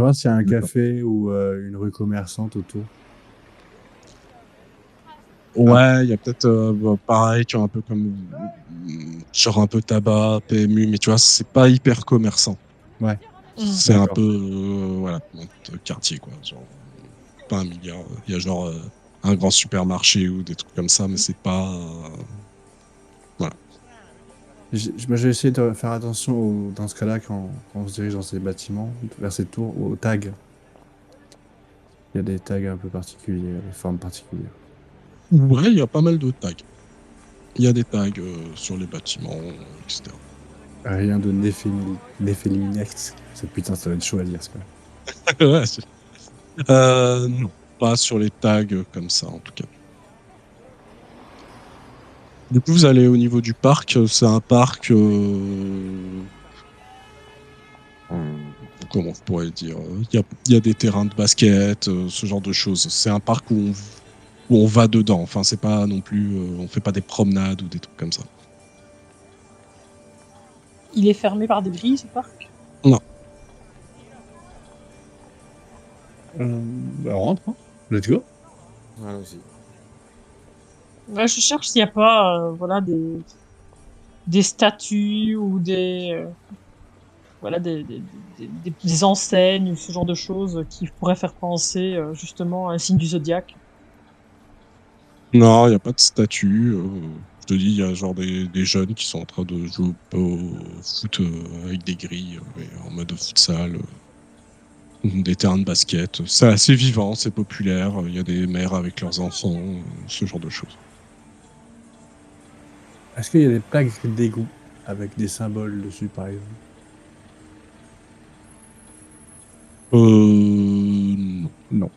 Je vois s'il y a un D'accord. café ou une rue commerçante autour. Ouais, il y a peut-être, pareil, tu vois, un peu comme, genre un peu tabac, PMU, mais tu vois, c'est pas hyper commerçant. Ouais, Mmh. C'est un d'accord. peu, voilà, notre quartier, quoi. Genre, pas un milliard. Il y a genre un grand supermarché ou des trucs comme ça, mais c'est pas. Voilà. Moi, j'ai essayé de faire attention dans ce cas-là quand on se dirige dans ces bâtiments, vers ces tours, aux tags. Il y a des tags un peu particuliers, des formes particulières. Ouais, il y a pas mal de tags. Il y a des tags sur les bâtiments, etc. Rien de Néphéliminex. Putain, ça va être chaud à dire, ça. Ouais, non, pas sur les tags comme ça, en tout cas. Du coup, vous allez au niveau du parc. C'est un parc. Comment je pourrais dire? Il y a des terrains de basket, ce genre de choses. C'est un parc où on va dedans. Enfin, c'est pas non plus. On fait pas des promenades ou des trucs comme ça. Il est fermé par des grilles, ce parc? Non. On rentre, hein. Let's go. Allons-y. Ouais, je cherche s'il y a pas, voilà, des statues ou voilà, des enseignes ou ce genre de choses qui pourraient faire penser justement à un signe du zodiaque. Non, il n'y a pas de statut. Je te dis, il y a genre des jeunes qui sont en train de jouer au foot avec des grilles en mode futsal, des terrains de basket. C'est assez vivant, c'est populaire. Il y a des mères avec leurs enfants, ce genre de choses. Est-ce qu'il y a des plaques d'égout avec des symboles dessus, par exemple? Non. Non.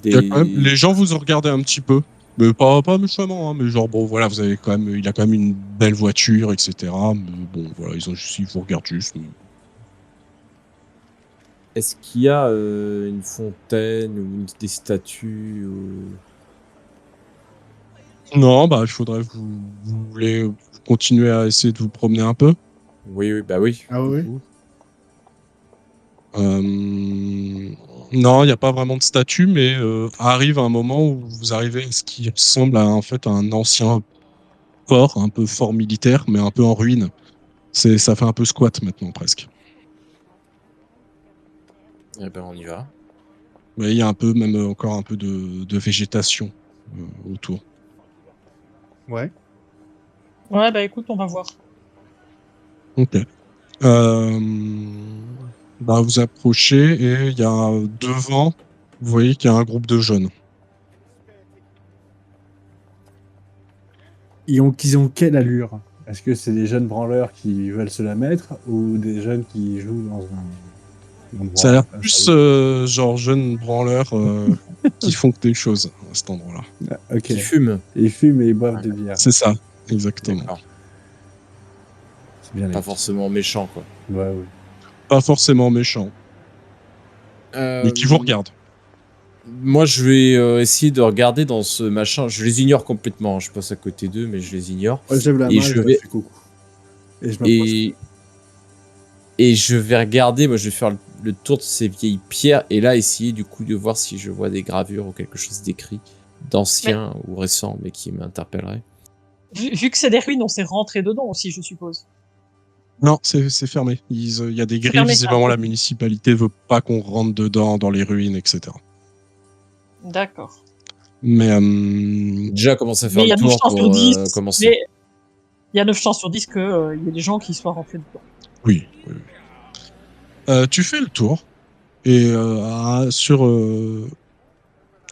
Il y a quand même, Des... les gens vous ont regardé un petit peu. Mais pas méchamment, hein, mais genre, bon, voilà, vous avez quand même, il a quand même une belle voiture, etc. Mais bon, voilà, ils vous regardent juste. Est-ce qu'il y a une fontaine ou des statues Non, bah, il faudrait vous voulez continuer à essayer de vous promener un peu. Oui, oui, bah oui. Ah du oui? coup. Non, il n'y a pas vraiment de statue, mais arrive un moment où vous arrivez à ce qui ressemble à en fait un ancien fort, un peu fort militaire, mais un peu en ruine. Ça fait un peu squat maintenant presque. Eh ben, on y va. Mais il y a un peu, même encore un peu de végétation autour. Ouais. Ouais, bah écoute, on va voir. Ok. Euh, Bah, vous approchez et il y a devant, vous voyez qu'il y a un groupe de jeunes. Qu'ils ont quelle allure? Est-ce que c'est des jeunes branleurs qui veulent se la mettre ou des jeunes qui jouent dans un Ça a endroit l'air à plus salut? genre jeunes branleurs qui font que des choses à cet endroit-là. Ah, ok. Qui fume. Ils fument et ils boivent Ouais, des bières. C'est ça, exactement. d'accord. C'est bien les Pas petits. forcément méchant, quoi. Ouais, oui. Pas forcément méchants, mais qui vous regardent. Moi, je vais essayer de regarder dans ce machin. Je les ignore complètement, hein. Je passe à côté d'eux, mais je les ignore. Moi, je lève la Et main, je je vais fais coucou. Et je m'approche. et et je vais regarder. Moi, je vais faire le tour de ces vieilles pierres et là essayer du coup de voir si je vois des gravures ou quelque chose d'écrit d'ancien ou récent, mais qui m'interpellerait. Vu que c'est des ruines, on s'est rentré dedans aussi, je suppose. Non, c'est fermé. Il y a des C'est grilles, fermé. Ah, visiblement la ok. municipalité veut pas qu'on rentre dedans, dans les ruines, etc. D'accord. Mais Déjà, commencer à faire Mais il y le a 9 tour chances sur pour 10. commencer. Mais il y a 9 chances sur 10 que il y ait des gens qui soient rentrés dedans. oui. Tu fais le tour et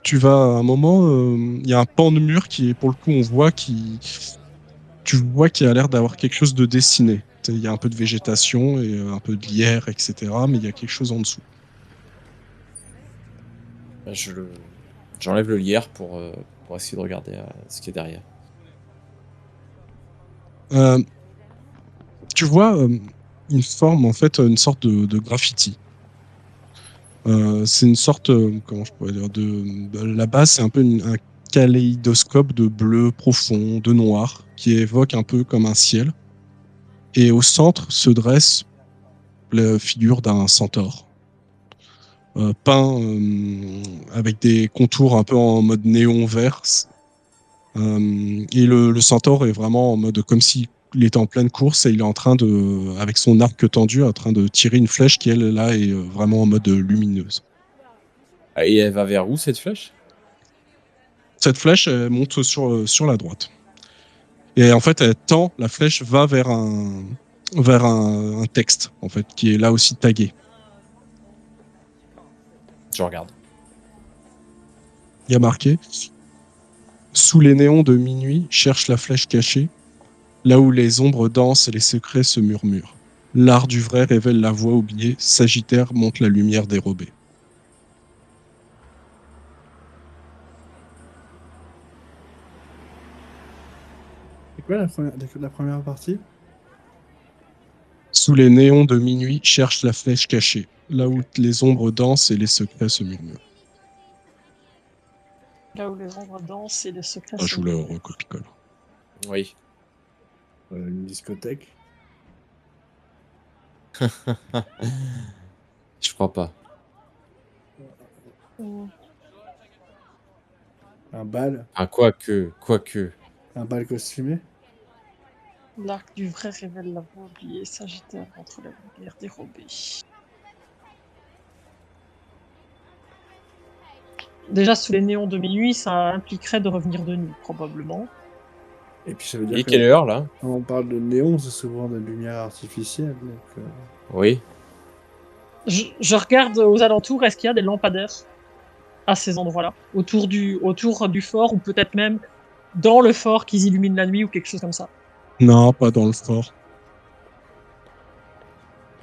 tu vas à un moment, il y a un pan de mur qui est pour le coup on voit tu vois qu'il a l'air d'avoir quelque chose de dessiné. Il y a un peu de végétation et un peu de lierre, etc. Mais il y a quelque chose en dessous. Bah, j'enlève le lierre pour essayer de regarder ce qu'il y a derrière. Euh, Tu vois une forme, en fait, une sorte de graffiti. C'est une sorte, comment je pourrais dire, la base, c'est un peu un kaléidoscope de bleu profond, de noir, qui évoque un peu comme un ciel. Et au centre se dresse la figure d'un centaure. Peint avec des contours un peu en mode néon vert. Et le centaure est vraiment en mode comme s'il était en pleine course et il est en train de, avec son arc tendu, en train de tirer une flèche qui, elle, là, est vraiment en mode lumineuse. Et elle va vers où cette flèche? Cette flèche, elle monte sur la droite. Et en fait, elle tend, la flèche va vers un texte, en fait, qui est là aussi tagué. Je regarde. Il y a marqué « Sous les néons de minuit, cherche la flèche cachée, là où les ombres dansent et les secrets se murmurent. L'art du vrai révèle la voie oubliée, Sagittaire montre la lumière dérobée. » C'est quoi la première partie? Sous les néons de minuit, cherche la flèche cachée, là où les ombres dansent et les secrets se murmurent. Là où les ombres dansent et les secrets Ah, se je vous le murmurent. recopie-colle. Oui. Une discothèque. Je crois pas. Un bal. Ah, quoique. Un bal costumé. L'arc du vrai révèle la voie oubliée, Sagittaire entre la lumière dérobée. Déjà, sous les néons de minuit, ça impliquerait de revenir de nuit, probablement. Et puis ça veut dire Et que quelle heure là? quand on parle de néon, c'est souvent de lumière artificielle. Donc, Oui. Je regarde aux alentours, est-ce qu'il y a des lampadaires à ces endroits-là, autour du fort, ou peut-être même dans le fort qu'ils illuminent la nuit ou quelque chose comme ça. Non, pas dans le fort.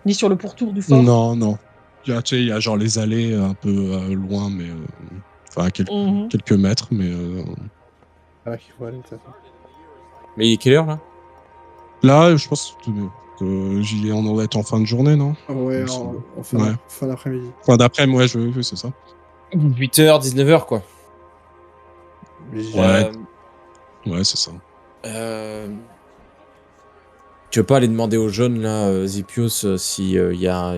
Ni sur le pourtour du fort. Non, non. Tu sais, il y a genre les allées un peu loin, mais enfin Mhm. quelques mètres, mais ah, qu'il faut aller, de toute façon. Mais il est quelle heure là? là, je pense que on doit être en fin de journée, non? Ouais, Il me semble. en Ouais. fin d'après-midi. Fin d'après, ouais, c'est ça. 8h, 19h quoi. Mais Ouais. Ouais, c'est ça. Tu veux pas aller demander aux jeunes là, Zipios, s'il y a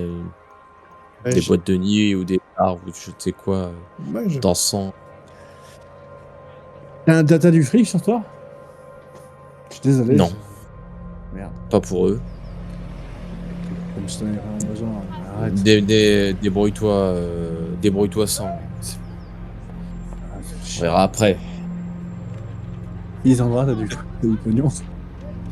Ouais, des boîtes de nuit ou des bars ou je sais quoi, Ouais, dansant. T'as du fric sur toi? Je suis désolé. Non. Merde. Pas pour eux. Comme si t'en avais vraiment besoin. Arrête. Débrouille-toi sans. Ah, c'est On chiant. verra après. Lisandra, t'as du pognon.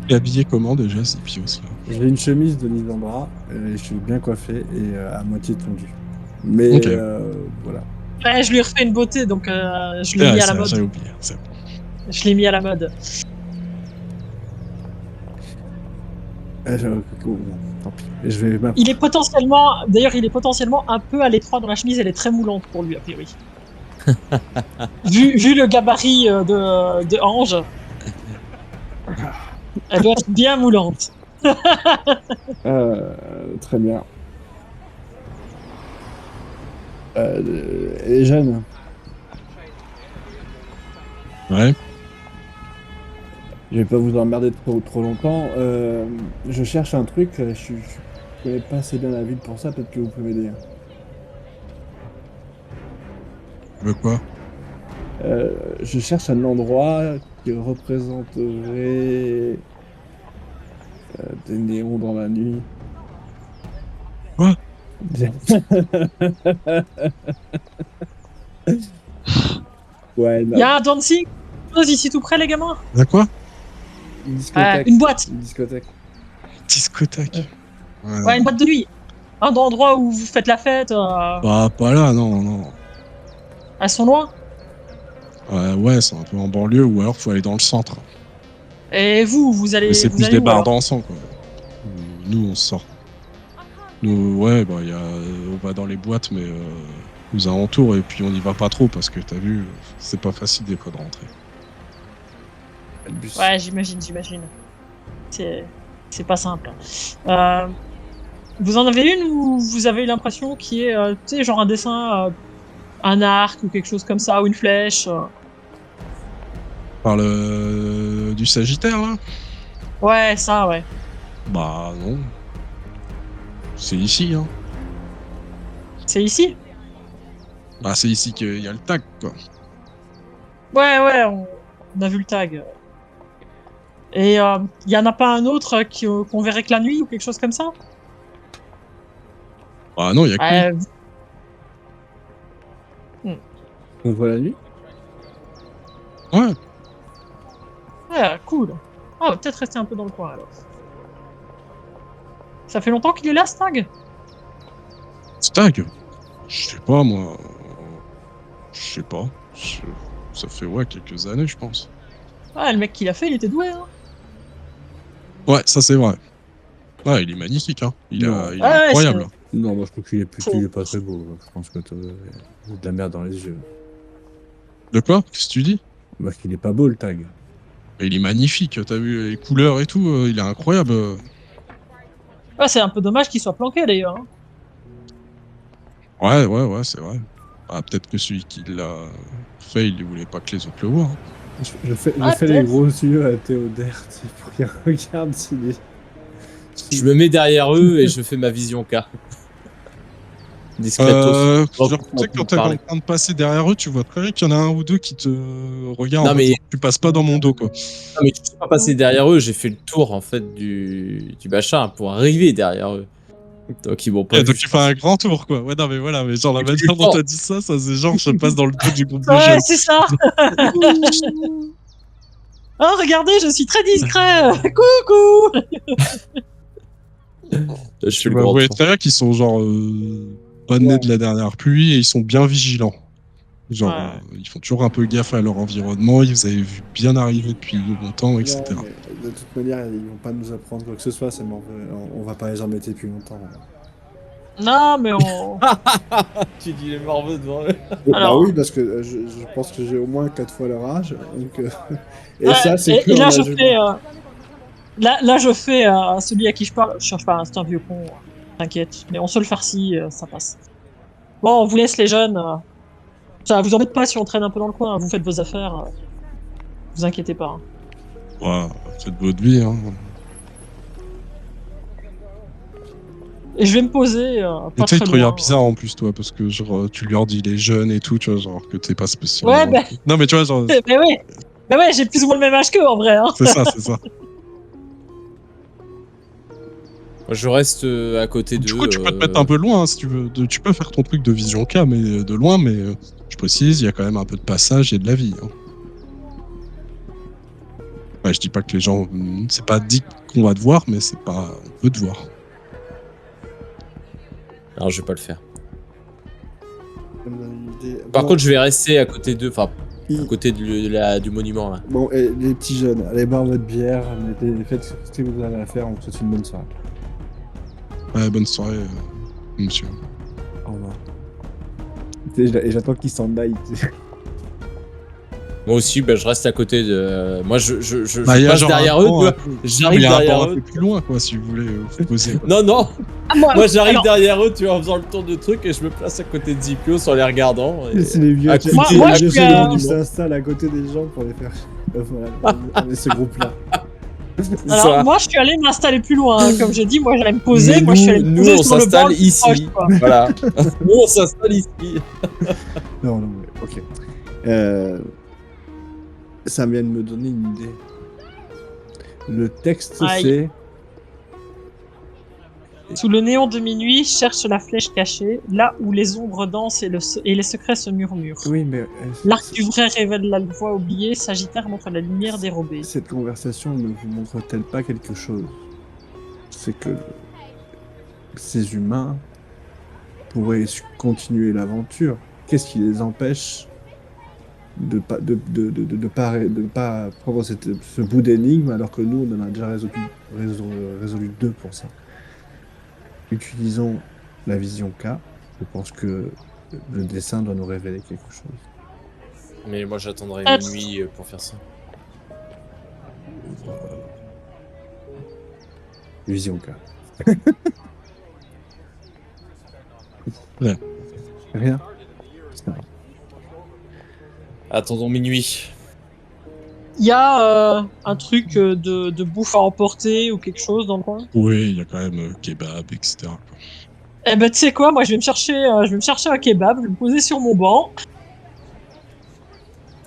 Et habillé comment déjà, ces pios là? J'ai une chemise de Lisandra, je suis bien coiffé et à moitié tondue. Mais Ok. voilà. Ouais, je lui refais une beauté, donc je l'ai mis à la J'avais mode. oublié. C'est bon. Je l'ai mis à la mode. Bon, tant pis. Et je vais Il est potentiellement, d'ailleurs, il est potentiellement un peu à l'étroit dans la chemise, elle est très moulante pour lui, a priori. vu le gabarit de Ange, elle doit être bien moulante. très bien. Elle est jeune. Ouais. Je vais pas vous emmerder trop longtemps. Je cherche un truc. Je connais pas assez bien la ville pour ça. Peut-être que vous pouvez m'aider. Tu veux quoi? Je cherche un endroit qui représenterait des néons dans la nuit. Quoi? Ouais, non. Il y a un dancing ici tout près, les gamins. Y'a quoi? Une discothèque. Une boîte. Une discothèque. Discothèque. Ouais, une boîte de nuit. Un endroit où vous faites la fête. Bah, pas là, non. Elles sont loin. Ouais, c'est un peu en banlieue, ou alors faut aller dans le centre. Et vous allez. Mais c'est vous plus allez des où, bars alors dansants, quoi. Nous, on sort. Nous, ouais, bah, on va dans les boîtes, mais aux alentours, et puis on n'y va pas trop, parce que t'as vu, c'est pas facile des fois de rentrer. Le bus. Ouais, j'imagine. C'est pas simple. Vous en avez une où vous avez eu l'impression qu'il y ait, tu sais, genre un dessin, un arc ou quelque chose comme ça, ou une flèche. Par du Sagittaire, là? Ouais, ça, ouais. Bah, non. C'est ici, hein. C'est ici? Bah, c'est ici qu'il y a le tag, quoi. Ouais, on a vu le tag. Et il y en a pas un autre qu'on verrait que la nuit ou quelque chose comme ça? Ah non, il y a que lui. On voit la nuit? Ouais. Ouais, cool. Ah, on va peut-être rester un peu dans le coin alors. Ça fait longtemps qu'il est là, ce tag? Stag. Je sais pas, moi. Je sais pas. Ça fait, ouais, quelques années, je pense. Ouais, le mec qui l'a fait, il était doué, hein. Ouais, ça c'est vrai. Ouais, il est magnifique, hein. Il est Ouais, incroyable. Non, moi je trouve qu'il est Faut- il est pas très beau. Je pense que t'as de la merde dans les yeux. De quoi? Qu'est-ce que tu dis? Parce qu'il est pas beau le tag. Il est magnifique, t'as vu les couleurs et tout, il est incroyable. Ouais, c'est un peu dommage qu'il soit planqué d'ailleurs, hein. Ouais, c'est vrai. Ah, peut-être que celui qui l'a fait, il voulait pas que les autres le voient, hein. Je fais Ah, les peut-être. gros yeux à Théodère, tu sais, pour qu'il regarde s'il est. Je me mets derrière eux et je fais ma vision K. Discretos. Tu sais que quand t'es en train de passer derrière eux, tu vois très bien qu'il y en a un ou deux qui te regardent. Non, mais- Tu passes pas dans mon dos, quoi. Non, mais je suis pas passé derrière eux, j'ai fait le tour en fait du machin pour arriver derrière eux. Donc ils m'ont pas Ouais, vu. donc tu fais un grand tour, quoi. Ouais, non, mais voilà, mais genre la Mais tu manière fais dont pas. t'as dit ça, c'est genre je passe dans le dos du groupe de Ouais, jeunes. c'est ça. Oh, regardez, je suis très discret. Coucou. Je suis Tu le vas grand voir tour. très bien qu'ils sont genre pas nés de la dernière pluie et ils sont bien vigilants. Genre, Ouais. ils font toujours un peu gaffe à leur environnement, ils vous avez vu bien arriver depuis longtemps, etc. Non, mais de toute manière, ils vont pas nous apprendre quoi que ce soit, on va pas les embêter depuis longtemps. Non, mais on. Tu dis les morveux devant eux. Alors- Bah oui, parce que je pense que j'ai au moins 4 fois leur âge. Donc, et Ouais, ça, c'est que et là, en je âge fais. humain. Là, je fais à celui à qui je parle. Je cherche pas, c'est un vieux con. T'inquiète. Mais on se le farcit, ça passe. Bon, on vous laisse les jeunes. Ça vous embête pas si on traîne un peu dans le coin. Vous faites vos affaires. Vous inquiétez pas, hein. Ouais, faites votre vie, hein. Et je vais me poser pas Tu sais, il très te loin. regarde bizarre en plus, toi, parce que genre, tu lui en dis les jeunes et tout, tu vois, genre que t'es pas spécialement. Ouais, bah, Non, mais tu vois, genre, mais ouais. Mais ouais, j'ai plus ou moins le même âge qu'eux en vrai, hein. c'est ça, c'est ça. Moi, je reste à côté d'eux. Du coup, tu peux te mettre un peu loin, hein, si tu veux. Tu peux faire ton truc de vision K, mais de loin, mais je précise, il y a quand même un peu de passage et de la vie, hein. Ouais, je dis pas que les gens. C'est pas dit qu'on va te voir, mais c'est pas. On peut te voir. Non, je vais pas le faire. Ça me donne une idée. Par Bon, contre, je vais rester à côté d'eux, enfin, à il- côté du monument là. Bon, et les petits jeunes, allez boire votre bière, faites ce que vous avez à faire, on vous souhaite une bonne soirée. Ouais, bonne soirée, monsieur. Au revoir. Et j'attends qu'ils s'en aillent. Moi aussi, bah, je reste à côté de. Moi, je Bah, il y a passe genre derrière un eux, banc, tu vois. il J'arrive y a un derrière banc un eux. peu plus loin, quoi, si vous voulez vous poser. Quoi. Non, non. Ah, moi, Moi, j'arrive alors, derrière eux, tu vois, en faisant le tour de truc et je me place à côté de Zipio en les regardant. Et... C'est les vieux, à qui- côté- c'est Moi, les je vieux suis chelous à- qui s'installent à côté des gens pour les faire. Voilà, on est ce groupe-là. C'est alors, ça. moi, je suis allé m'installer plus loin, hein. Comme j'ai dit, moi, j'allais me poser. Mais moi, je suis allé me nous, poser on sur le banc s'installe le plus ici. proche, quoi. Voilà. Nous, on s'installe ici. Non, mais ok. Ça vient de me donner une idée. Le texte, Aïe. c'est. Sous le néon de minuit, cherche la flèche cachée, là où les ombres dansent et les secrets se murmurent. Oui, mais. L'arc du vrai révèle la voix oubliée, Sagittaire montre la lumière dérobée. Cette conversation ne vous montre-t-elle pas quelque chose? C'est que ces humains pourraient continuer l'aventure. Qu'est-ce qui les empêche de pas prendre ce bout d'énigme alors que nous on en a déjà résolu deux pour ça. Utilisons la vision K. Je pense que le dessin doit nous révéler quelque chose. Mais moi, j'attendrai Peut-être. minuit pour faire ça. Vision K. Ouais. Rien. C'est pas grave. Attendons minuit. Il y a un truc de bouffe à emporter ou quelque chose dans le coin? Oui, il y a quand même kebab, etc. quoi. Eh ben, tu sais quoi, moi je vais me chercher un kebab, je vais me poser sur mon banc,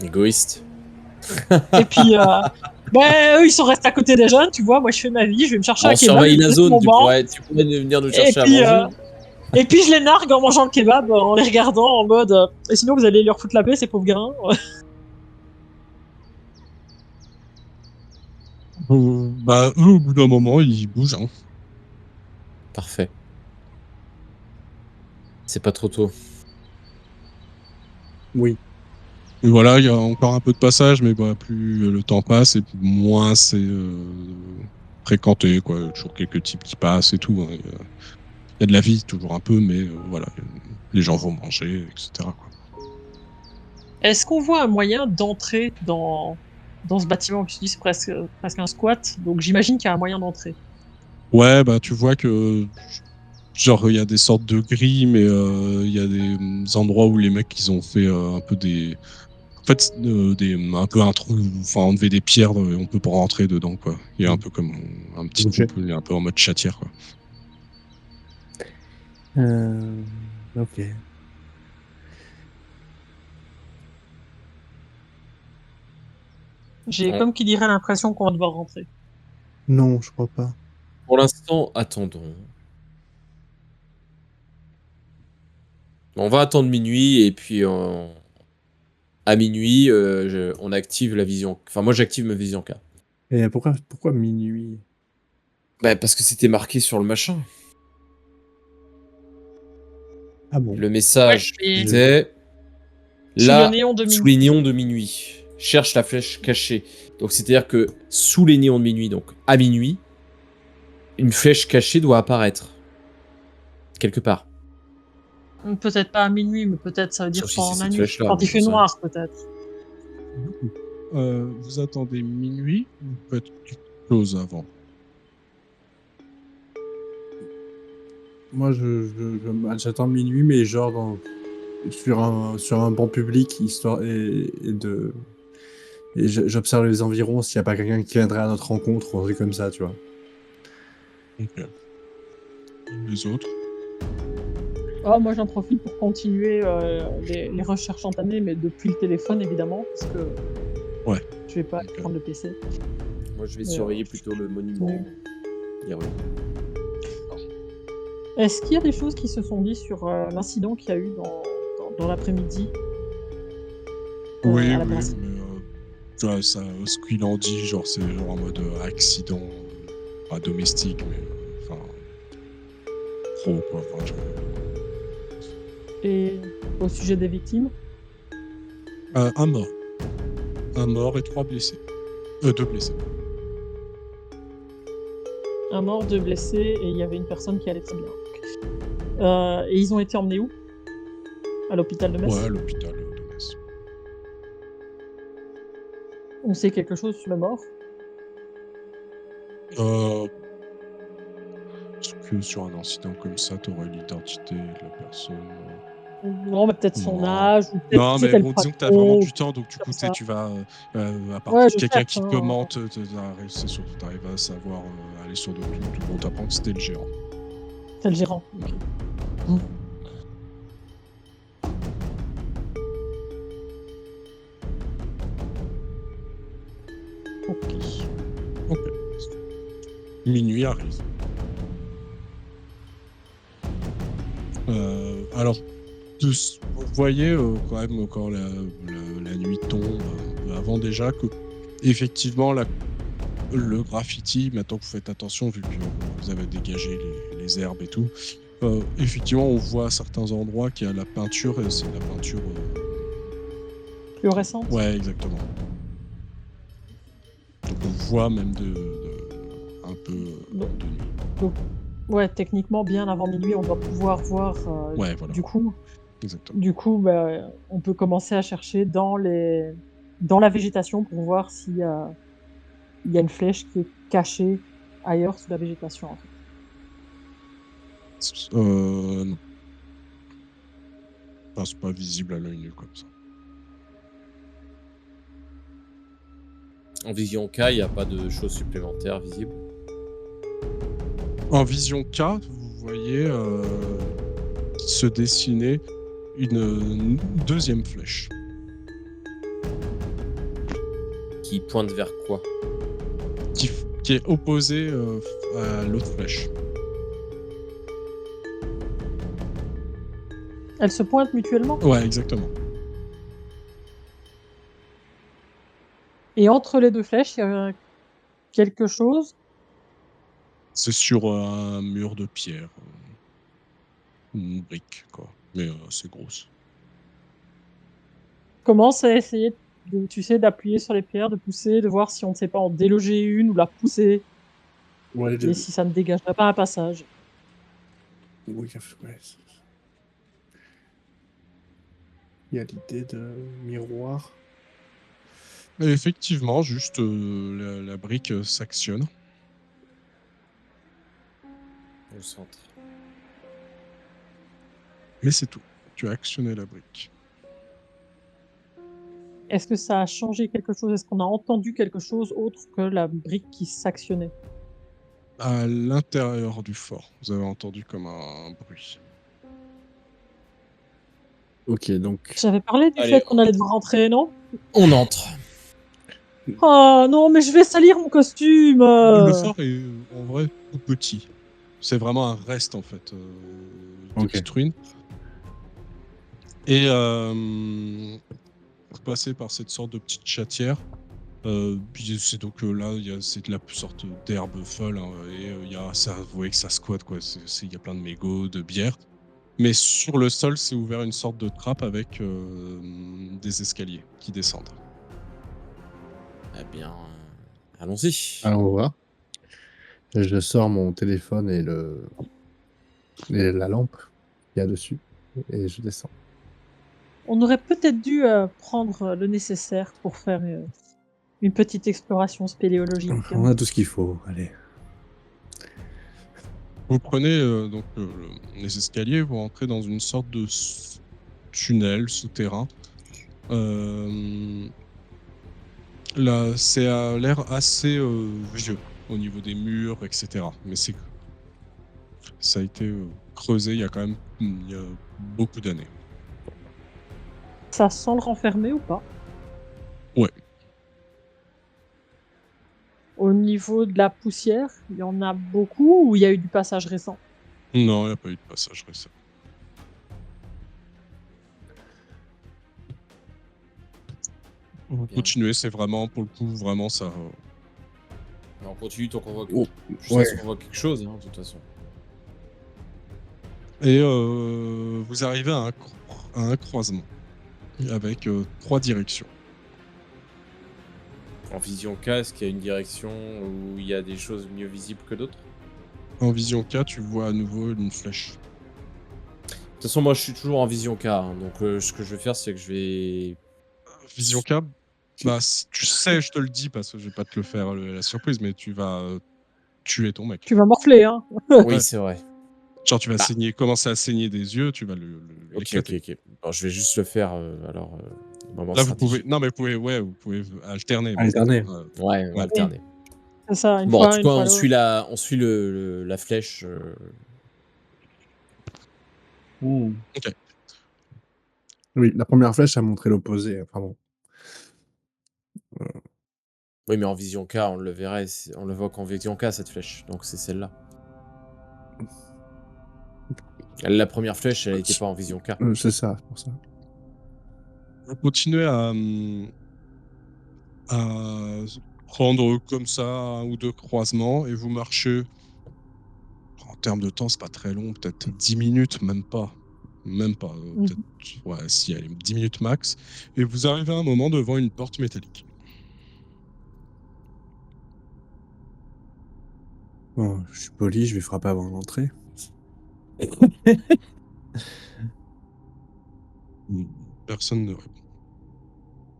Égoïste. et puis eux ils sont restés à côté des jeunes, tu vois, moi je fais ma vie, je vais me chercher un On kebab, je surveille vais me la poser sur zone, mon banc, tu pourrais venir nous et chercher à puis, manger. et puis je les nargue en mangeant le kebab, en les regardant en mode et sinon vous allez leur foutre la paix ces pauvres grains. Bah, eux, au bout d'un moment, ils bougent. Hein. Parfait. C'est pas trop tôt. Oui. Et voilà, il y a encore un peu de passage, mais bah, plus le temps passe et moins c'est fréquenté. Quoi. Il y a toujours quelques types qui passent et tout. Hein. Il y a de la vie, toujours un peu, mais voilà, les gens vont manger, etc. Quoi. Est-ce qu'on voit un moyen d'entrer dans ce bâtiment? Je dis c'est presque un squat, donc j'imagine qu'il y a un moyen d'entrer. Ouais, bah tu vois que genre il y a des sortes de grilles, mais il y a des endroits où les mecs ils ont fait un peu des, en fait un peu un trou, enfin enlever des pierres, on peut pas rentrer dedans quoi. Il y a un peu comme un petit Ok. couple, il est un peu en mode chatière quoi. Euh, ok. J'ai On- comme qui dirait l'impression qu'on va devoir rentrer. Non, je crois pas. Pour l'instant, attendons. On va attendre minuit et puis à minuit, on active la vision. Enfin, moi, j'active ma vision K. Et pourquoi minuit? Bah, parce que c'était marqué sur le machin. Ah bon? Le Ouais, message mais était sous le là, néon de sous minuit. les néons de minuit. Cherche la flèche cachée. Donc, c'est-à-dire que sous les néons de minuit, donc à minuit, une flèche cachée doit apparaître. Quelque part. Peut-être pas à minuit, mais peut-être ça veut dire Sauf si c'est pendant la cette nuit. flèche-là, Quand mais il j'en fait sais rien. noir, peut-être. Vous attendez minuit ou vous faites quelque chose avant? Moi, j'attends minuit, mais genre sur un banc public, histoire et j'observe les environs s'il n'y a pas quelqu'un qui viendrait à notre rencontre ou un truc comme ça, tu vois. Ok. Les autres? Oh, moi j'en profite pour continuer les recherches entamées, mais depuis le téléphone évidemment, parce que Ouais. je vais pas Ok. prendre le PC. Moi, je vais Ouais. surveiller plutôt le monument. héroïque. Est-ce qu'il y a des choses qui se sont dites sur l'incident qu'il y a eu dans l'après-midi Oui, à la oui, brasserie? mais tu vois, ça, ce qu'il en dit, genre, c'est genre en mode accident, pas domestique, mais enfin, pro, quoi. Enfin, Et au sujet des victimes? un mort. Un mort et 3 blessés. 2 blessés. Un mort, 2 blessés, et il y avait une personne qui allait très bien. Et ils ont été emmenés où? À l'hôpital de Metz? Ouais, à l'hôpital de Metz. On sait quelque chose sur le mort? Parce que sur un incident comme ça, t'aurais l'identité de la personne. Non, mais peut-être son Non. âge, ou peut-être Non, tu sais mais qu'elle bon, fera disons que t'as vraiment trop, du temps, donc du coup, comme ça. tu vas, à part Ouais, je quelqu'un cherche, qui hein. commente, c'est surtout, t'arrives à savoir, aller sur tout le monde t'apprend que c'était le gérant. C'est le gérant. Ouais. Ok. Ok. Minuit arrive. Alors, vous voyez quand même quand la nuit tombe, avant déjà que effectivement le graffiti, maintenant que vous faites attention vu que vous avez dégagé les herbes et tout, effectivement on voit à certains endroits qu'il y a la peinture et c'est la peinture. Fluorescente? Ouais, exactement. Donc on voit même un peu Donc, de nuit. donc, ouais, techniquement, bien avant minuit, on doit pouvoir voir. Ouais, voilà. Exactement. Du coup, bah, on peut commencer à chercher dans la végétation pour voir s'il y a une flèche qui est cachée ailleurs sous la végétation. En fait. Non. Enfin, c'est pas visible à l'œil nu comme ça. En vision K, il n'y a pas de choses supplémentaires visibles. En vision K, vous voyez se dessiner une deuxième flèche. Qui pointe vers quoi? Qui est opposée à l'autre flèche. Elles se pointent mutuellement. Ouais, exactement. Et entre les deux flèches, il y a quelque chose. C'est sur un mur de pierre. Une brique, quoi. Mais c'est grosse. Commence à essayer tu sais, d'appuyer sur les pierres, de pousser, de voir si on ne sait pas en déloger une ou la pousser. Ouais, Et si ça ne dégagerait pas un passage. oui, ouais. Il y a l'idée de miroir. Et effectivement, juste la brique s'actionne. Au centre. Mais c'est tout. Tu as actionné la brique. Est-ce que ça a changé quelque chose? Est-ce qu'on a entendu quelque chose autre que la brique qui s'actionnait? À l'intérieur du fort, vous avez entendu comme un bruit. Ok, donc. J'avais parlé du Allez, fait qu'on allait devoir rentrer, non? On entre. Oh non, mais je vais salir mon costume! Le fort est en vrai tout petit. C'est vraiment un reste en fait des Ok. petites ruines. Et vous passez par cette sorte de petite chatière. Puis c'est donc là, c'est de la sorte d'herbe folle hein, et vous voyez que ça squatte quoi. Il y a plein de mégots, de bière. Mais sur le sol, c'est ouvert une sorte de trappe avec des escaliers qui descendent. Eh bien, allons-y. Alors, on va voir. Je sors mon téléphone et la lampe qu'il y a dessus et je descends. On aurait peut-être dû prendre le nécessaire pour faire une petite exploration spéléologique. On a tout ce qu'il faut. Allez. Vous prenez donc les escaliers, vous rentrez dans une sorte de tunnel souterrain. Là, c'est à l'air assez vieux au niveau des murs, etc. Mais ça a été creusé il y a quand même beaucoup d'années. Ça sent le renfermer ou pas? Ouais. Au niveau de la poussière, il y en a beaucoup ou il y a eu du passage récent? Non, il n'y a pas eu de passage récent. Vous Bien. continuez, c'est vraiment, pour le coup, vraiment ça. On continue tant qu'on voit Oh, je ouais. sais qu'on voit quelque chose, hein, de toute façon. Et vous arrivez à un croisement avec 3 directions. En vision K, est-ce qu'il y a une direction où il y a des choses mieux visibles que d'autres? En vision K, tu vois à nouveau une flèche. De toute façon, moi, je suis toujours en vision K, hein, donc ce que je vais faire, c'est que je vais... Vision K, bah, tu sais, je te le dis parce que je vais pas te le faire la surprise, mais tu vas tuer ton mec. Tu vas morfler, hein? Oui, Ouais. c'est vrai. Genre, tu vas Bah. commencer à saigner des yeux, tu vas Ok. l'éclater. Bon, je vais juste le faire, alors, moment Là, vous stratégique. pouvez. Non, mais vous pouvez alterner. mais- Alterner. Ouais, on va Ouais. alterner. C'est ça, une Bon, en fois, tout une cas, fois on l'autre. suit la flèche. Ok. Oui, la première flèche a montré l'opposé. Pardon. Oui, mais en vision K, on le verrait, on le voit qu'en vision K, cette flèche, donc c'est celle-là. La première flèche, elle n'était pas en vision K. C'est ça, c'est pour ça. Vous continuez à prendre comme ça un ou deux croisements et vous marchez. En termes de temps, c'est pas très long, peut-être 10 minutes, même pas. Même pas. Peut-être, ouais, si, allez, 10 minutes max. Et vous arrivez à un moment devant une porte métallique. Bon, je suis poli, je vais frapper avant d'entrer. Personne ne répond.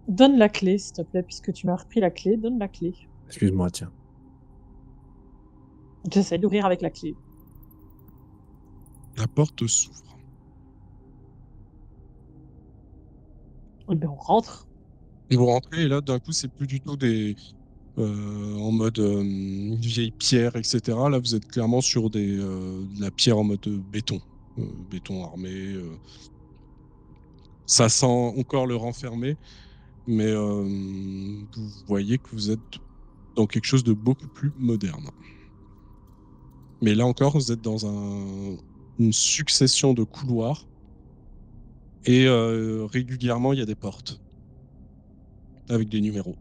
Donne la clé, s'il te plaît, puisque tu m'as repris la clé, donne la clé. Excuse-moi, tiens. J'essaie d'ouvrir avec la clé. La porte s'ouvre. Eh ben, on rentre. Et vous rentrez et là, d'un coup, c'est plus du tout des en mode vieille pierre, etc. Là, vous êtes clairement sur de la pierre en mode béton. Béton armé. Ça sent encore le renfermé, mais vous voyez que vous êtes dans quelque chose de beaucoup plus moderne. Mais là encore, vous êtes dans une succession de couloirs et régulièrement, il y a des portes avec des numéros.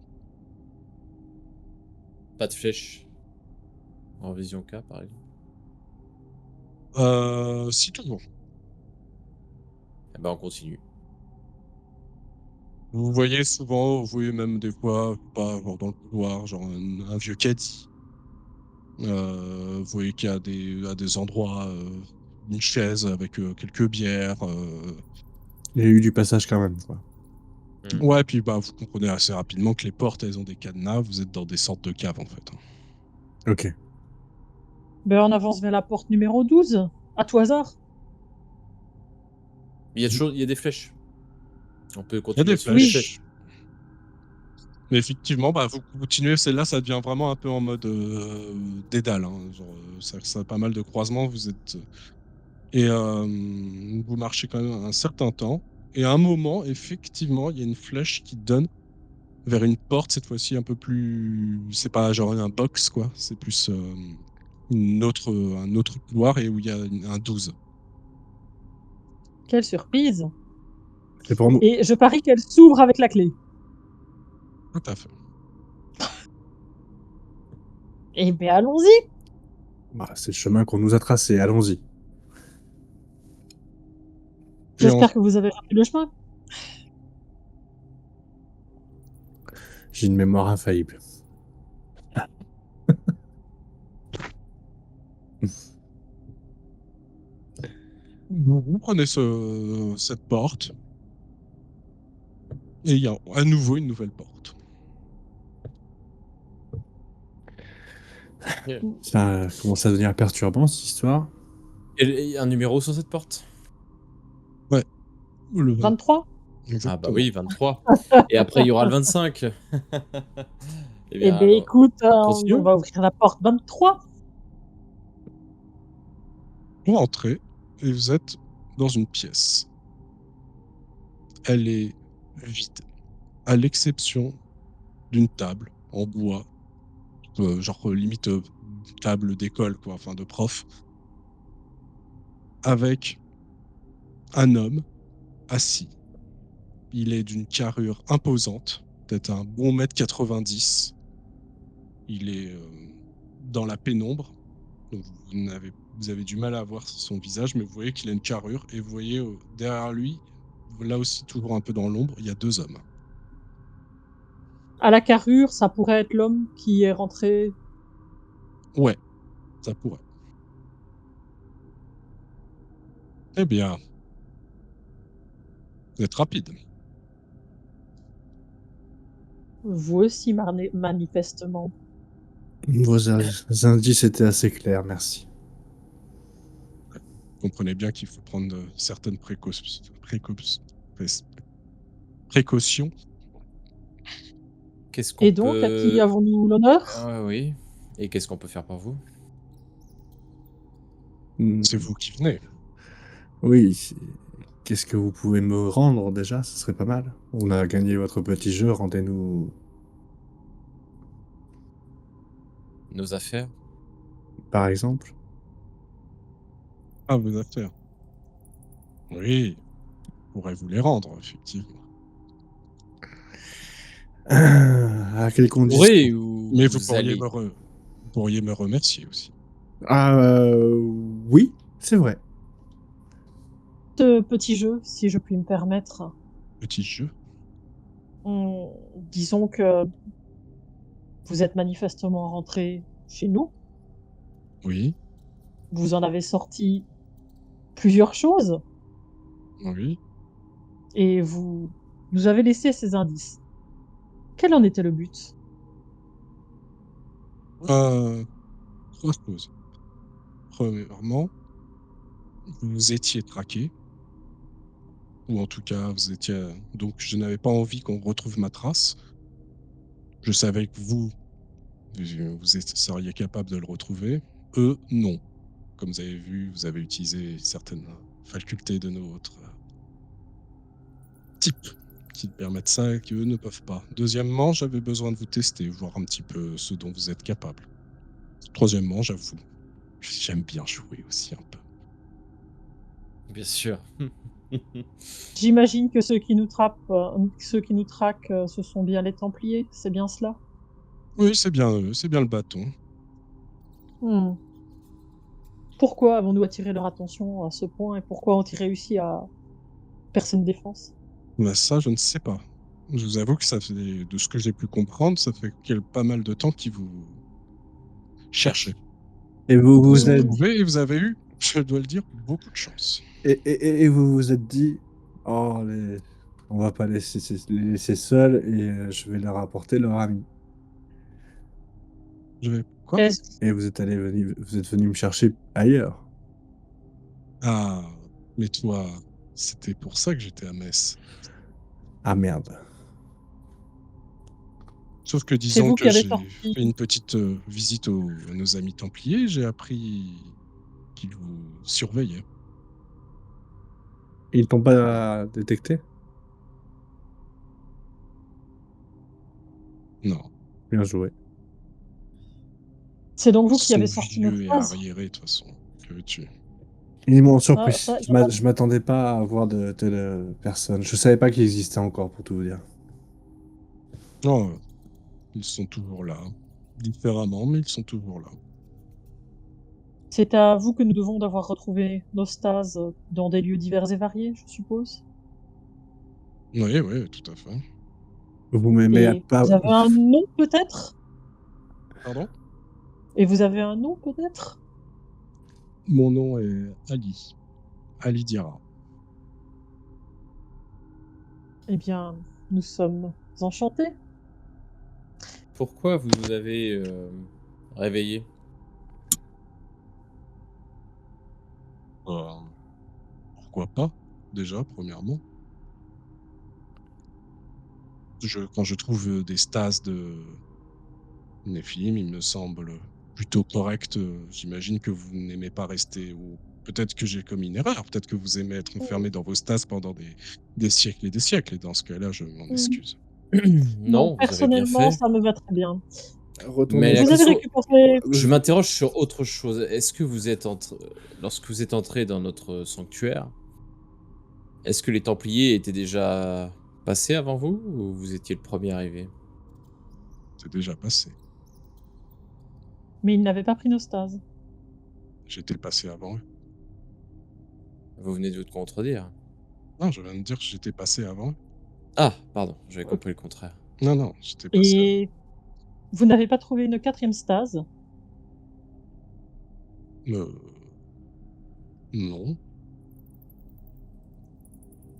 Pas de flèche. En vision K, par exemple. Si, toujours. Eh ben, on continue. Vous voyez souvent, vous voyez même des fois, pas genre dans le couloir, genre un vieux caddie. Vous voyez qu'il y a à des endroits une chaise avec quelques bières. Il y a eu du passage quand même, quoi. Ouais, puis bah, vous comprenez assez rapidement que les portes, elles ont des cadenas. Vous êtes dans des sortes de caves, en fait. Ok. Ben, on avance vers la porte numéro 12, à tout hasard. Il y a des flèches. On peut Il y a continuer des sur les Oui. flèches. flèches. Mais effectivement, bah, vous continuez. Celle-là, ça devient vraiment un peu en mode dédale. Hein. Genre, ça a pas mal de croisements. Vous êtes. Et vous marchez quand même un certain temps. Et à un moment, effectivement, il y a une flèche qui donne vers une porte, cette fois-ci un peu plus. C'est pas genre un box, quoi. C'est plus un autre couloir et où il y a un 12. Quelle surprise. C'est pour nous. Et je parie qu'elle s'ouvre avec la clé. Tout à fait. Eh bien, allons-y. Bah, c'est le chemin qu'on nous a tracé. Allons-y. Et on- J'espère que vous avez rappelé le chemin. J'ai une mémoire infaillible. vous prenez cette porte et il y a à nouveau une nouvelle porte. Ça commence à devenir perturbant, cette histoire. Et un numéro sur cette porte? Le 23. Ah bah Exactement. oui, 23. Et après, il y aura le 25. Eh Eh bien, bien, alors, écoute, continue. on va ouvrir la porte 23. Vous rentrez et vous êtes dans une pièce. Elle est vide, à l'exception d'une table en bois, genre limite table d'école, quoi, enfin de prof, avec un homme assis. Il est d'une carrure imposante, peut-être un bon mètre 90. Il est dans la pénombre, donc vous avez du mal à voir son visage, mais vous voyez qu'il a une carrure et vous voyez derrière lui, là aussi toujours un peu dans l'ombre, il y a deux hommes. À la carrure, ça pourrait être l'homme qui est rentré. Ouais, ça pourrait. Eh bien, vous êtes rapide. Vous aussi, manifestement. Vos indices étaient assez clairs, merci. Vous comprenez bien qu'il faut prendre certaines précautions. Qu'est-ce qu'on Et donc, à qui peut... avons-nous l'honneur? Ah oui. Et qu'est-ce qu'on peut faire pour vous? C'est vous qui venez. Oui. Qu'est-ce que vous pouvez me rendre déjà? Ce serait pas mal. On a gagné votre petit jeu, rendez-nous, Nos affaires? par exemple. Ah, vos affaires. Oui, je pourrais vous les rendre, effectivement. À quelles conditions? Oui, ou Mais vous allez... vous pourriez me remercier aussi. Ah, oui, c'est vrai. Ce petit jeu, si je puis me permettre. Petit jeu. Disons que vous êtes manifestement rentré chez nous. Oui, Vous en avez sorti plusieurs choses oui. et vous nous avez laissé ces indices. Quel en était le but? Trois choses. Premièrement, vous étiez traqué, ou en tout cas, vous étiez. Donc, je n'avais pas envie qu'on retrouve ma trace. Je savais que vous seriez capable de le retrouver. Eux, non. Comme vous avez vu, vous avez utilisé certaines facultés de notre type qui permettent ça et qu'eux ne peuvent pas. Deuxièmement, j'avais besoin de vous tester, voir un petit peu ce dont vous êtes capable. Troisièmement, j'avoue, j'aime bien jouer aussi un peu. Bien sûr. J'imagine que ceux qui nous traquent, ce sont bien les Templiers, c'est bien cela? Oui, c'est bien eux, c'est bien le bâton. Mmh. Pourquoi avons-nous attiré leur attention à ce point et pourquoi ont-ils réussi à percer une défense? Mais ça, je ne sais pas. Je vous avoue que ça fait, de ce que j'ai pu comprendre, ça fait pas mal de temps qu'ils vous cherchaient. Et vous Vous vous ont êtes, trouvé et vous avez eu, je dois le dire, beaucoup de chance. et vous vous êtes dit, oh, on va pas les laisser seuls et je vais leur apporter leur ami. Je vais... Quoi? Est-ce Et vous êtes venu me chercher ailleurs. Ah, mais toi, c'était pour ça que j'étais à Metz. Ah merde. Sauf que c'est disons vous qui que avez j'ai sorti fait une petite visite à nos amis templiers, j'ai appris qu'ils vous surveillaient. Ils t'ont pas détecté? Non, Bien joué. c'est donc ils vous qui sont avez sorti nos vieux et phrases? arriérés de toute façon. Que veux-tu? Ils m'ont Ah, surpris. ça, il y a pas Je m'attendais pas à voir de telles personnes. Je savais pas qu'ils existaient encore, pour tout vous dire. Non, ils sont toujours là. Différemment, mais ils sont toujours là. c'est à vous que nous devons d'avoir retrouvé nos stases, dans des lieux divers et variés, je suppose? Oui, oui, tout à fait. Vous m'aimez Et pas. vous avez un nom peut-être? Pardon? Et vous avez un nom peut-être? Mon nom est Ali. Ali Diarra. Eh bien, nous sommes enchantés. Pourquoi vous nous avez réveillés? Euh, Pourquoi pas, déjà, premièrement. Quand je trouve des stases de Néphilim, il me semble plutôt correct. J'imagine que vous n'aimez pas rester, ou peut-être que j'ai commis une erreur, peut-être que vous aimez être enfermé dans vos stases pendant des siècles et des siècles, et dans ce cas-là, je m'en Mmh. excuse. Non, Non, vous avez bien personnellement, fait. ça me va très bien. Retournez Mais la Vous avez question, récupéré je m'interroge sur autre chose. Est-ce que vous êtes lorsque vous êtes entré dans notre sanctuaire, est-ce que les Templiers étaient déjà passés avant vous ou vous étiez le premier arrivé? C'est déjà passé. mais il n'avait pas pris nos stases. J'étais passé avant eux. Vous venez de vous contredire. Non, je viens de dire que j'étais passé avant eux. Ah, pardon, j'avais OK. compris le contraire. Non, non, j'étais passé avant. Et vous n'avez pas trouvé une 4e stase? Euh, non.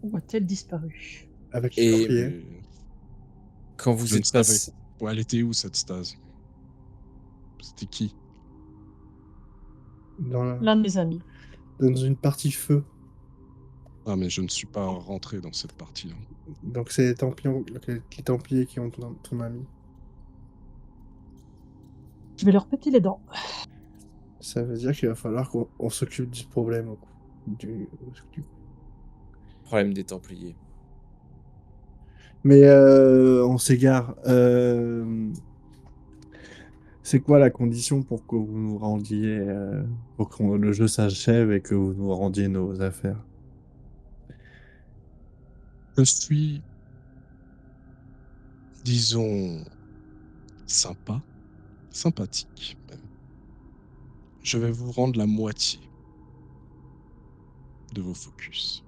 Où a-t-elle disparu? Avec Et- les Templiers. Mais Quand vous je ne êtes savais. passé, Ouais, elle était où cette stase? C'était qui? L'un de mes amis. Dans une partie feu. Ah, mais je ne suis pas rentré dans cette partie-là. Donc c'est les Templiers qui ont ton ami. Je vais leur péter les dents. Ça veut dire qu'il va falloir qu'on s'occupe du problème. Du- problème des Templiers. Mais on s'égare. C'est quoi la condition pour que vous nous rendiez, pour que le jeu s'achève et que vous nous rendiez nos affaires? Je suis, disons, sympathique même. Je vais vous rendre la moitié de vos focus.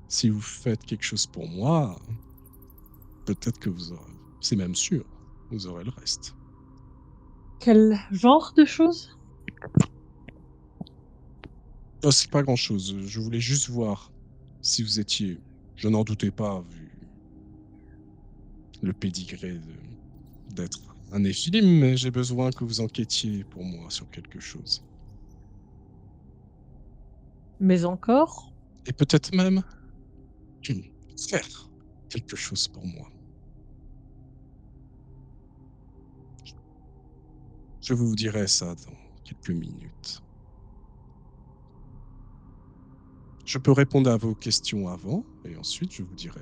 Si vous faites quelque chose pour moi, peut-être que vous aurez, c'est même sûr, vous aurez le reste. Quel genre de choses? Oh, c'est pas grand-chose. Je voulais juste voir si vous étiez, je n'en doutais pas, vu le pédigré d'être un Néphilim, mais j'ai besoin que vous enquêtiez pour moi sur quelque chose. Mais encore? Et peut-être même faire quelque chose pour moi. Je vous dirai ça dans quelques minutes. Je peux répondre à vos questions avant, et ensuite je vous dirai.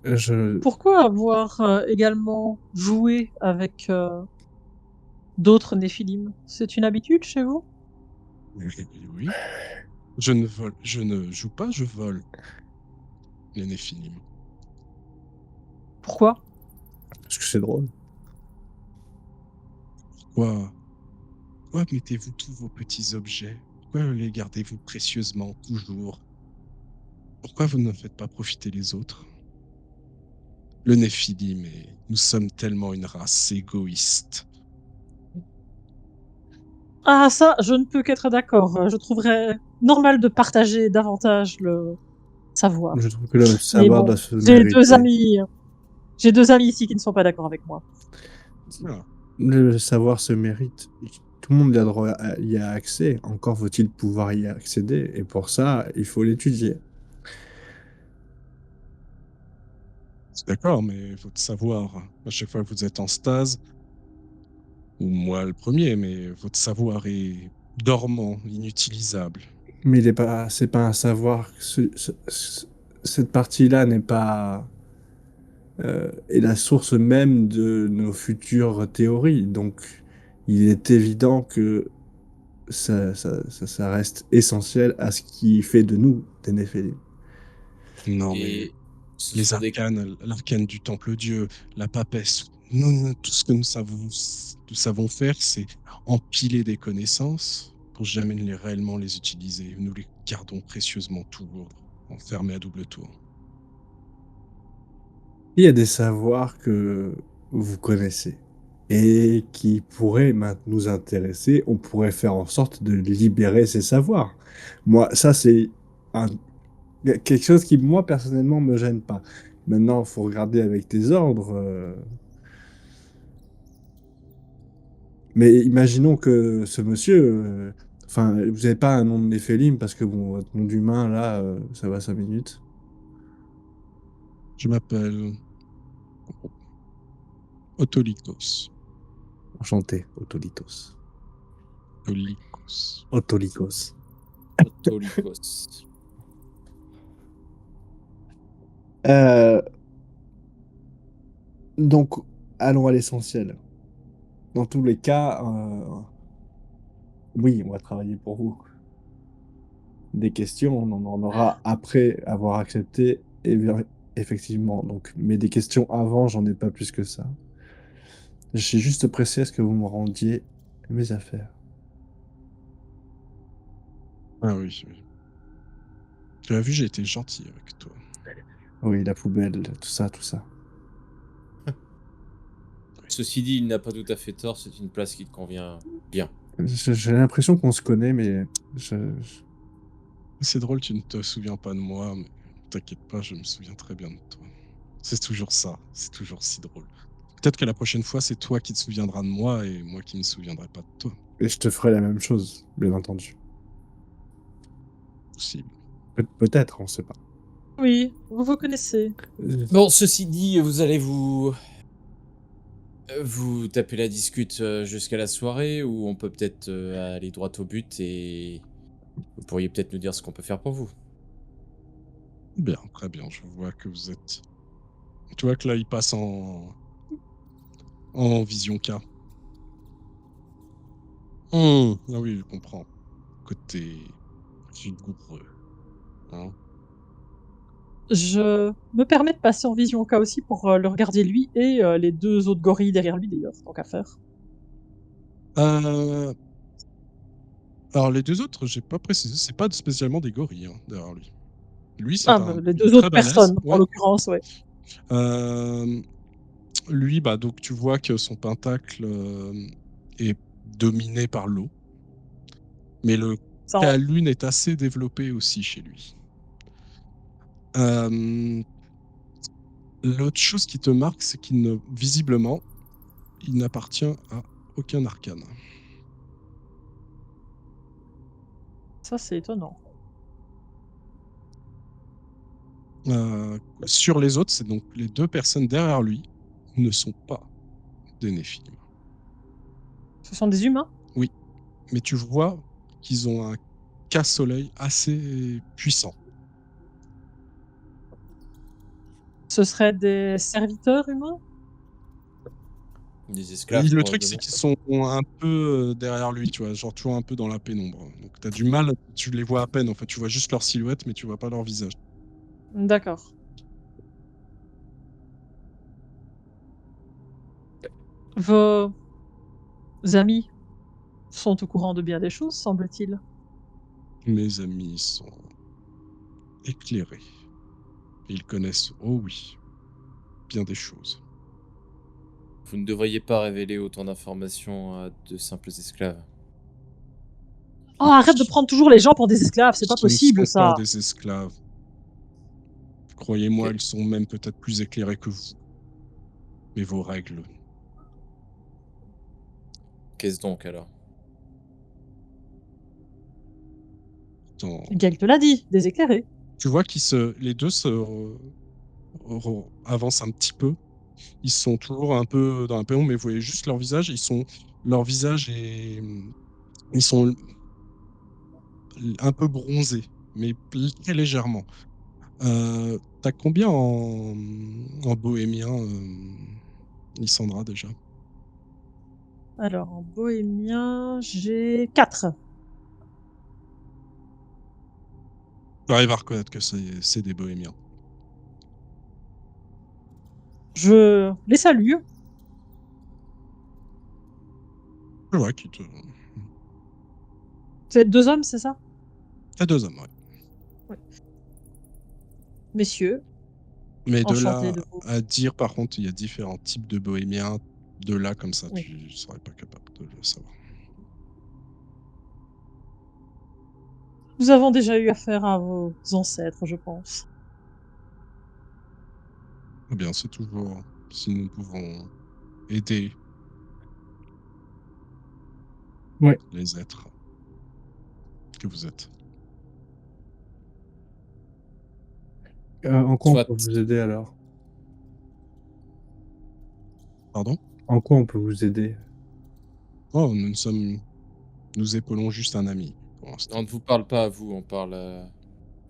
Je, Pourquoi avoir également joué avec d'autres Néphilim? C'est une habitude chez vous? Oui, je ne joue pas, je vole les Néphilim. Pourquoi? parce que c'est drôle. Pourquoi, pourquoi mettez-vous tous vos petits objets? Pourquoi les gardez-vous précieusement toujours? Pourquoi vous ne faites pas profiter les autres? Le Néphilim, et nous sommes tellement une race égoïste. Ah ça, je ne peux qu'être d'accord. Je trouverais normal de partager davantage le savoir. Je trouve que le Mais savoir bon, doit se j'ai deux mériter. amis, j'ai deux amis ici qui ne sont pas d'accord avec moi. Voilà. Le savoir se mérite. Tout le monde y a droit y a accès. Encore faut-il pouvoir y accéder. Et pour ça, il faut l'étudier. C'est d'accord, mais votre savoir, à chaque fois que vous êtes en stase, ou moi le premier, mais votre savoir est dormant, inutilisable. Mais il est pas, c'est pas un savoir. Cette partie-là n'est pas est la source même de nos futures théories. Donc, il est évident que ça reste essentiel à ce qui fait de nous des Néphilim. Non, mais Et ce les sont des... arcanes, l'arcane du temple Dieu, la papesse, tout ce que nous savons faire, c'est empiler des connaissances pour jamais réellement les utiliser. Nous les gardons précieusement toujours, enfermés à double tour. Il y a des savoirs que vous connaissez et qui pourraient nous intéresser. On pourrait faire en sorte de libérer ces savoirs. Moi, ça, c'est un- quelque chose qui, moi, personnellement, me gêne pas. Maintenant, il faut regarder avec tes ordres. Mais imaginons que ce monsieur, enfin, vous n'avez pas un nom de Néphélim parce que bon, votre nom d'humain, là, ça va 5 minutes. Je m'appelle Autolycos. Enchanté, Autolycos. Autolycos. Autolycos. Autolycos. Euh, donc, allons à l'essentiel. Dans tous les cas, oui, on va travailler pour vous. Des questions, on en aura après avoir accepté, et bien, effectivement. Donc, mais des questions avant, j'en ai pas plus que ça. Je suis juste pressé à ce que vous me rendiez mes affaires. Ah oui, oui. Tu as vu, j'ai été gentil avec toi. Oui, la poubelle, tout ça, tout ça. Ceci dit, il n'a pas tout à fait tort, c'est une place qui te convient bien. J'ai l'impression qu'on se connaît, mais C'est drôle, tu ne te souviens pas de moi, mais t'inquiète pas, je me souviens très bien de toi. C'est toujours ça, c'est toujours si drôle. Peut-être que la prochaine fois, c'est toi qui te souviendras de moi et moi qui ne me souviendrai pas de toi. et je te ferai la même chose, bien entendu. Possible. Peut-être, on sait pas. Oui, vous vous connaissez. Bon, ceci dit, vous allez vous taper la discute jusqu'à la soirée, ou on peut peut-être aller droit au but et vous pourriez peut-être nous dire ce qu'on peut faire pour vous. Bien, très bien, je vois que vous êtes... Tu vois que là, il passe en vision K. Ah oui, je comprends. Côté rigoureux. Hein. Je me permets de passer en vision K aussi pour le regarder lui et les deux autres gorilles derrière lui d'ailleurs, tant qu'à faire. Euh, Alors, les deux autres, j'ai pas précisé, c'est pas spécialement des gorilles hein, derrière lui. Lui, Ah, il les est deux très autres balèze. personnes, en Ouais. l'occurrence, ouais. Lui, bah, donc tu vois que son pentacle est dominé par l'eau, mais le Ça, cas lune est assez développé aussi chez lui. L'autre chose qui te marque, c'est visiblement, il n'appartient à aucun arcane. ça c'est étonnant. Sur les autres, c'est donc les deux personnes derrière lui ne sont pas des Néphilim. Ce sont des humains? Mais tu vois qu'ils ont un casse-soleil assez puissant. Ce seraient des serviteurs humains? Des Et esclaves, le truc, c'est probablement. qu'ils sont un peu derrière lui, tu vois, genre toujours un peu dans la pénombre. Donc t'as du mal, tu les vois à peine, en fait, tu vois juste leur silhouette, mais tu vois pas leur visage. D'accord. Vos amis sont au courant de bien des choses, semble-t-il. Mes amis sont éclairés. Ils connaissent, oh oui, bien des choses. Vous ne devriez pas révéler autant d'informations à de simples esclaves. Oh, arrête de prendre toujours les gens pour des esclaves, c'est pas Ce ne possible, sont pas ça. des esclaves. Croyez-moi, Ok. ils sont même peut-être plus éclairés que vous. Mais vos règles, Qu'est-ce donc alors? dans- Gag te l'a dit, des éclairés. tu vois les deux se avancent un petit peu. Ils sont toujours un peu dans la pénombre, mais vous voyez juste leur visage. Leur visage est, ils sont un peu bronzés, mais très légèrement. T'as combien en bohémien, Lysandra, déjà? Alors, en bohémien, j'ai 4. J'arrive à reconnaître que c'est des bohémiens. Je les salue. Je vois qu'ils te... C'est 2 hommes, c'est ça? T'as deux hommes, ouais. Oui. Messieurs, Mais de enchanté là de vous. à dire, par contre, il y a différents types de bohémiens. De là, comme ça, Oui. tu serais pas capable de le savoir. Nous avons déjà eu affaire à vos ancêtres, je pense. Eh bien, c'est toujours si nous pouvons aider Ouais. les êtres que vous êtes. En quoi on Soit. peut vous aider alors? Pardon? En quoi on peut vous aider? Oh, nous épaulons juste un ami pour l'instant. On ne vous parle pas à vous, on parle à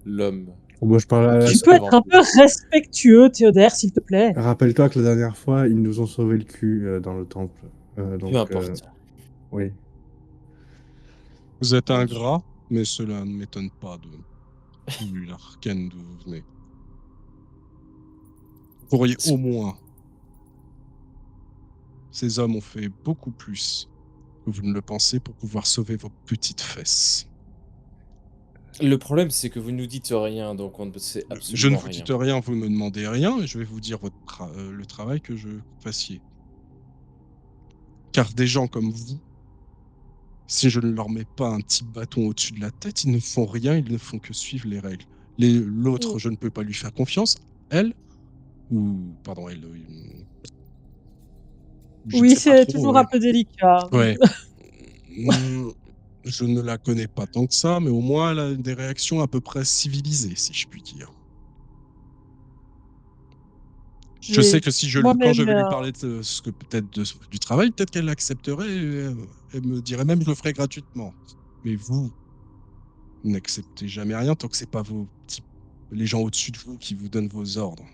l'homme. Bon, moi, je parle à Tu peux être un peu respectueux, Théodère, s'il te plaît. Rappelle-toi que la dernière fois, ils nous ont sauvé le cul dans le temple. Donc, Peu importe. oui. Vous êtes ingrat, mais cela ne m'étonne pas vu l'arcane d'où vous venez. Vous pourriez au moins. Ces hommes ont fait beaucoup plus que vous ne le pensez pour pouvoir sauver vos petites fesses. Le problème, c'est que vous nous dites rien, donc on ne sait Je ne absolument vous rien. dites rien, vous ne me demandez rien, et je vais vous dire le travail que je fassiez. Car des gens comme vous, si je ne leur mets pas un petit bâton au-dessus de la tête, ils ne font rien, ils ne font que suivre les règles. L'autre, je ne peux pas lui faire confiance. Elle, ou pardon, elle, je ne Oui, sais pas c'est trop. toujours un peu délicat. Ouais. Je ne la connais pas tant que ça, mais au moins elle a des réactions à peu près civilisées, si je puis dire. Je sais J'ai que si quand je moi-même, vais lui parler de ce que du travail, peut-être qu'elle l'accepterait et me dirait même je le ferai gratuitement. Mais vous n'acceptez jamais rien tant que c'est pas les gens au-dessus de vous qui vous donnent vos ordres.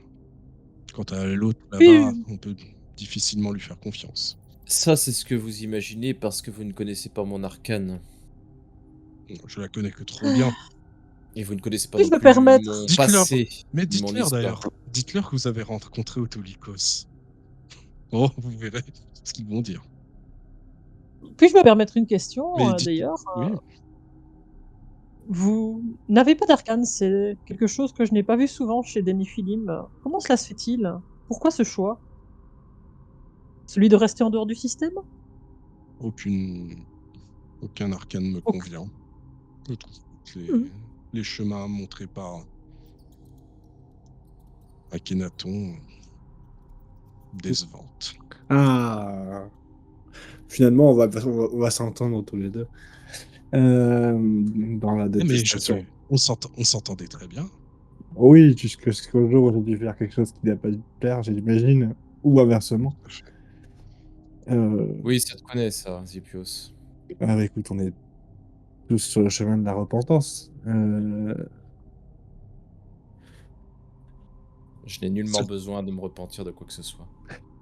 Quant à l'autre là-bas, oui, on peut difficilement lui faire confiance. Ça, c'est ce que vous imaginez parce que vous ne connaissez pas mon arcane. Je la connais que trop bien. Et vous ne connaissez pas puis-je non me plus permettre, mon Dites-leur, passé, mais ni mon dites-leur histoire. d'ailleurs, dites-leur que vous avez rencontré Autolycos. Oh, vous verrez ce qu'ils vont dire. puis-je me permettre une question, Mais dites, d'ailleurs? oui, Vous n'avez pas d'arcane, c'est quelque chose que je n'ai pas vu souvent chez des Néphilim. Comment cela se fait-il? Pourquoi ce choix? Celui de rester en dehors du système? aucun arcane me Auc convient. Je trouve que Mmh. les chemins montrés par Akhenaton décevantes. Ah, finalement, on va s'entendre tous les deux dans la Mais détestation. on s'entendait très bien. Oui, jusqu'au jour où j'ai dû faire quelque chose qui n'a pas dû te plaire, j'imagine, ou inversement. Oui, ça te connaît, ça, Zipios. Bah, écoute, on est tous sur le chemin de la repentance. Je n'ai nullement besoin de me repentir de quoi que ce soit.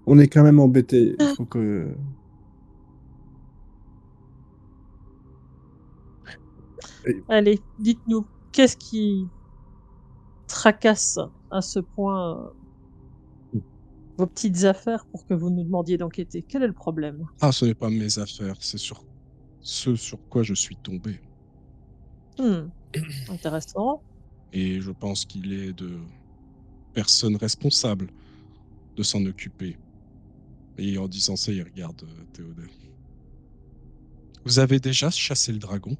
On est quand même embêtés. Il faut que. Allez, dites-nous, qu'est-ce qui tracasse à ce point vos petites affaires pour que vous nous demandiez d'enquêter? Quel est le problème? Ah, ce n'est pas mes affaires, c'est sur ce sur quoi je suis tombé. Hmm, intéressant. Et je pense qu'il est de personnes responsables de s'en occuper. Et en disant ça, il regarde Théoden. Vous avez déjà chassé le dragon?